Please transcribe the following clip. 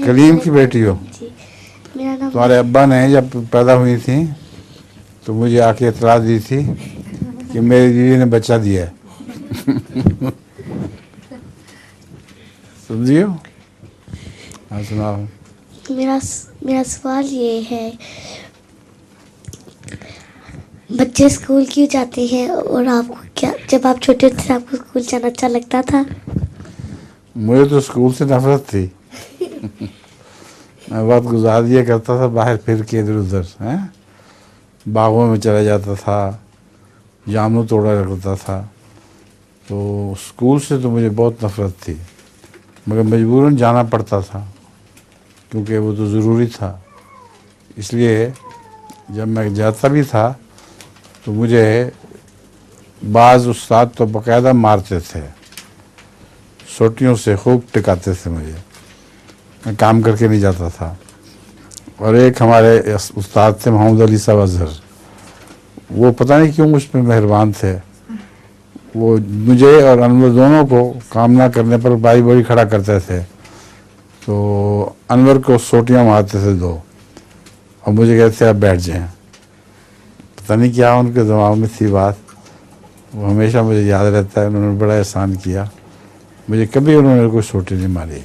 कलीम की बेटी हो? जी, मेरा नाम तुम्हारे अब्बा ने जब पैदा हुई थी तो मुझे आके इतला दी थी कि मेरी बीवी ने बच्चा दिया है। समझियो? हाँ सुनाओ। मेरा मेरा सवाल ये है, बच्चे स्कूल क्यों जाते हैं और आपको क्या, जब आप छोटे थे आपको स्कूल जाना अच्छा लगता था? मुझे तो स्कूल से नफरत थी। मैं वक्त गुजार दिया करता था बाहर फिर के इधर उधर, हैं, बागों में चला जाता था, जामुन तोड़ा करता था। तो स्कूल से तो मुझे बहुत नफरत थी, मगर मजबूरन जाना पड़ता था क्योंकि वो तो ज़रूरी था। इसलिए जब मैं जाता भी था तो मुझे बाज़ उस्ताद तो बाकायदा मारते थे, सोटियों से खूब टिकाते थे मुझे, मैं काम करके नहीं जाता था। और एक हमारे उस्ताद थे मोहम्मद अली साहब अजहर, वो पता नहीं क्यों मुझ पर मेहरबान थे। वो मुझे और अनवर दोनों को काम ना करने पर बारी बारी खड़ा करते थे। तो अनवर को सोटियां मारते थे 2 और मुझे कहते थे आप बैठ जाएं। पता नहीं क्या उनके दिमाग में थी बात, वो हमेशा मुझे याद रहता है। उन्होंने बड़ा एहसान किया, मुझे कभी उन्होंने कोई सोटी नहीं मारी।